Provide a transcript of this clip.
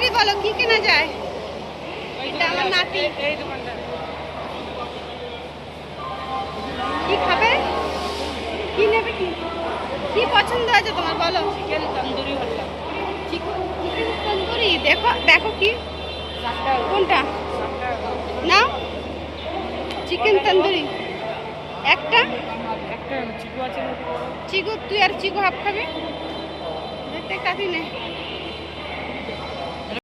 তাড়াতাড়ি বলো কি কেনা যায়। এটা আমার নাতি। কি খাবে, কি নেবে, কি কি পছন্দ আছে তোমার বলো। চিকেন তন্দুরি হলো। চিকেন তন্দুরি দেখো দেখো কি কোনটা নাও। চিকেন তন্দুরি একটা। একটা চিকু আছে। চিকু তুই আর চিকু হাফ খাবে। দেখতে কাটি নে।